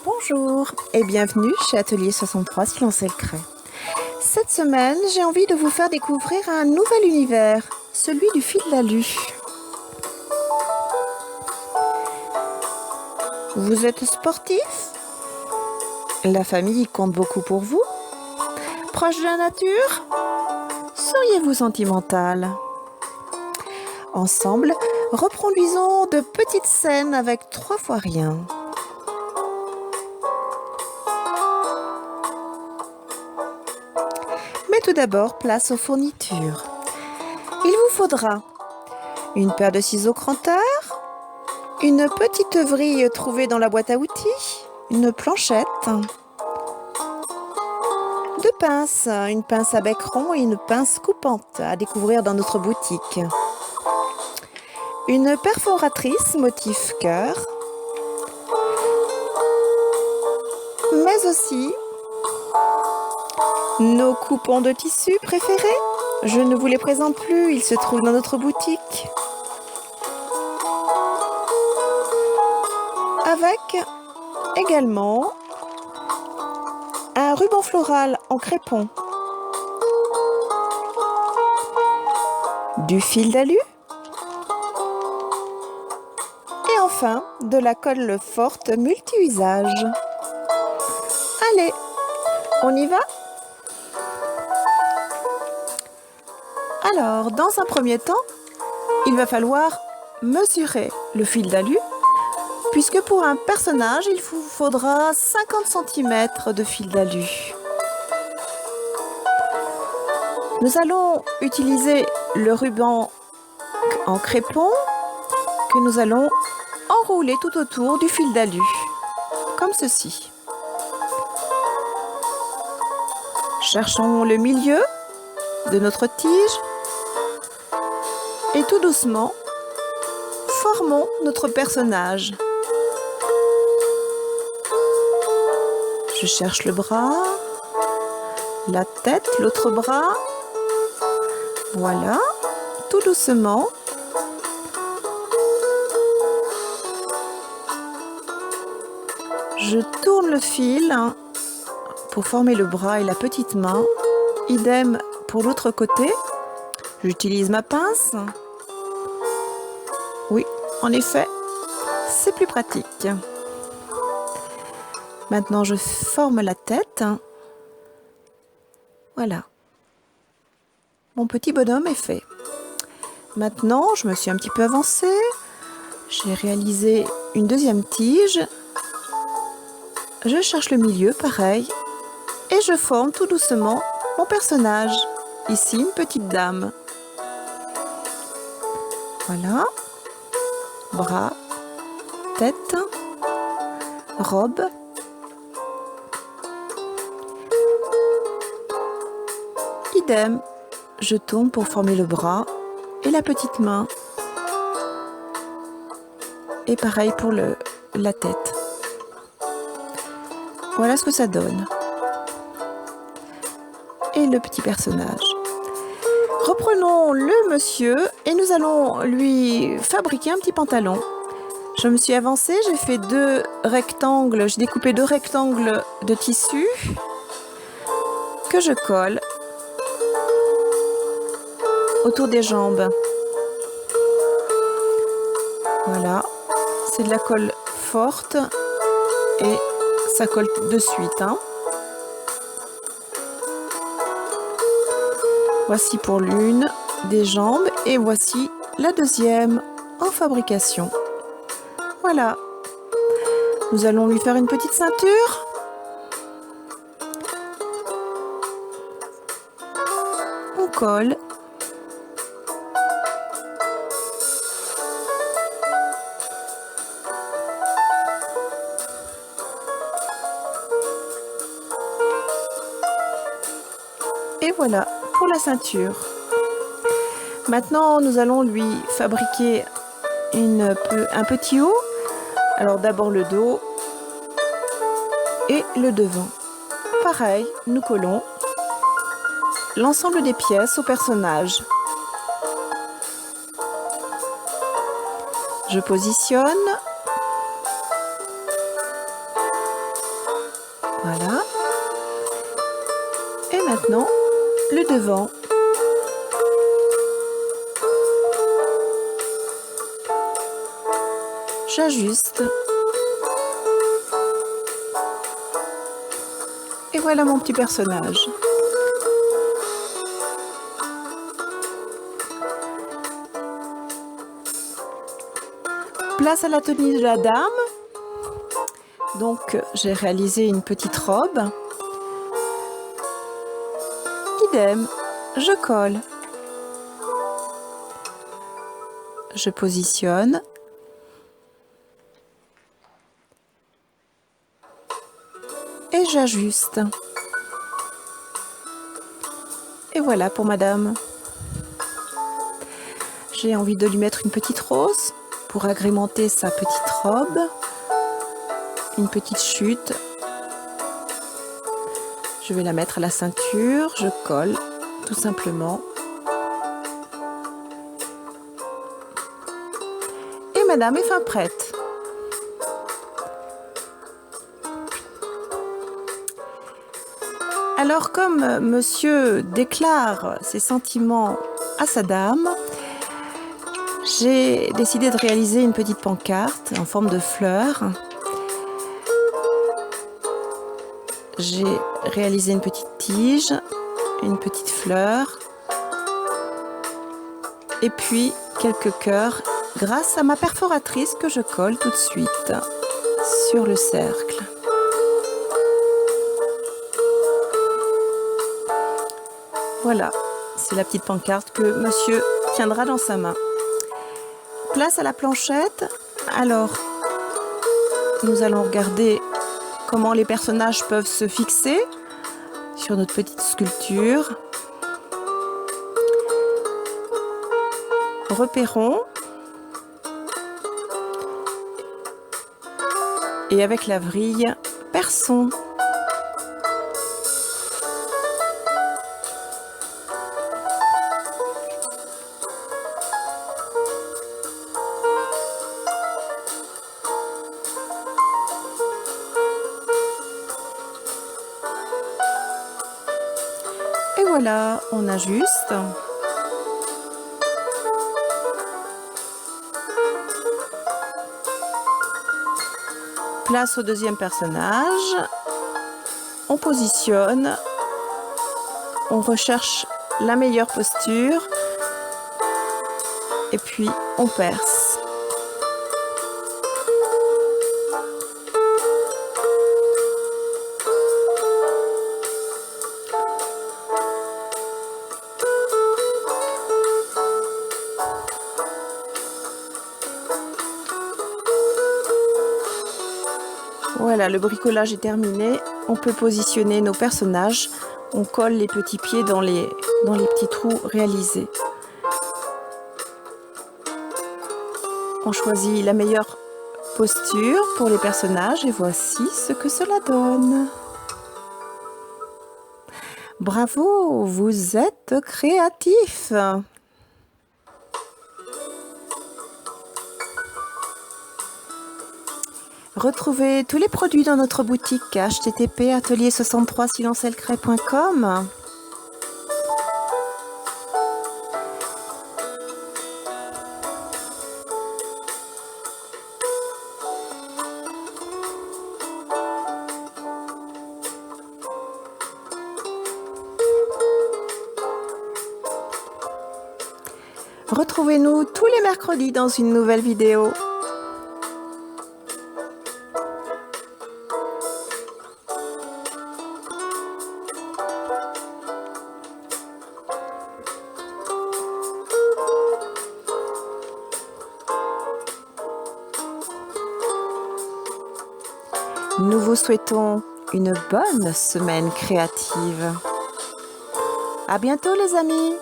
Bonjour et bienvenue chez Atelier 63 Silence et le Cray. Cette semaine, j'ai envie de vous faire découvrir un nouvel univers, celui du fil d'alu. Vous êtes sportif? La famille compte beaucoup pour vous? Proche de la nature? Seriez-vous sentimental? Ensemble, reproduisons de petites scènes avec 3 fois rien. Mais tout d'abord, place aux fournitures. Il vous faudra une paire de ciseaux cranteurs, une petite vrille trouvée dans la boîte à outils, une planchette, 2 pinces, une pince à bec rond et une pince coupante à découvrir dans notre boutique, une perforatrice motif cœur, mais aussi nos coupons de tissu préférés. Je ne vous les présente plus, ils se trouvent dans notre boutique. Avec également un ruban floral en crépon, du fil d'alu et enfin de la colle forte multi-usage. Allez, on y va? Alors, dans un premier temps, il va falloir mesurer le fil d'alu, puisque pour un personnage, il vous faudra 50 cm de fil d'alu. Nous allons utiliser le ruban en crépon que nous allons enrouler tout autour du fil d'alu, comme ceci. Cherchons le milieu de notre tige et tout doucement, formons notre personnage. Je cherche le bras, la tête, l'autre bras. Voilà, tout doucement. Je tourne le fil pour former le bras et la petite main. Idem pour l'autre côté. J'utilise ma pince. Oui, en effet, c'est plus pratique. Maintenant, je forme la tête. Voilà. Mon petit bonhomme est fait. Maintenant, je me suis un petit peu avancée. J'ai réalisé une deuxième tige. Je cherche le milieu, pareil. Et je forme tout doucement mon personnage. Ici, une petite dame. Voilà. Bras, tête, robe. Idem, je tourne pour former le bras et la petite main. Et pareil pour la tête. Voilà ce que ça donne. Et le petit personnage. Reprenons le monsieur et nous allons lui fabriquer un petit pantalon. Je me suis avancée, j'ai fait 2 rectangles, j'ai découpé 2 rectangles de tissu que je colle autour des jambes. Voilà, c'est de la colle forte et ça colle de suite. Voici pour l'une des jambes et voici la deuxième en fabrication. Voilà. Nous allons lui faire une petite ceinture. On colle. Et voilà pour la ceinture. Maintenant, nous allons lui fabriquer un petit haut. Alors d'abord le dos et le devant. Pareil, nous collons l'ensemble des pièces au personnage. Je positionne Voilà. Et maintenant, le devant. J'ajuste. Et voilà mon petit personnage. Place à la tenue de la dame. Donc j'ai réalisé une petite robe. Idem, je colle. Je positionne. Et j'ajuste. Et voilà pour madame. J'ai envie de lui mettre une petite rose pour agrémenter sa petite robe. Une petite chute. Je vais la mettre à la ceinture. Je colle tout simplement. Et madame est fin prête. Alors comme monsieur déclare ses sentiments à sa dame, j'ai décidé de réaliser une petite pancarte en forme de fleur. J'ai réalisé une petite tige, une petite fleur et puis quelques cœurs grâce à ma perforatrice que je colle tout de suite sur le cercle. Voilà, c'est la petite pancarte que monsieur tiendra dans sa main. Place à la planchette. Alors, nous allons regarder comment les personnages peuvent se fixer sur notre petite sculpture. Repérons. Et avec la vrille, perçons. Et voilà, on ajuste. Place au deuxième personnage. On positionne. On recherche la meilleure posture. Et puis, on perce. Voilà, le bricolage est terminé. On peut positionner nos personnages. On colle les petits pieds dans les petits trous réalisés. On choisit la meilleure posture pour les personnages et voici ce que cela donne. Bravo, vous êtes créatifs! Retrouvez tous les produits dans notre boutique http://atelier63silencelcret.com. Retrouvez-nous tous les mercredis dans une nouvelle vidéo. Nous vous souhaitons une bonne semaine créative. À bientôt les amis!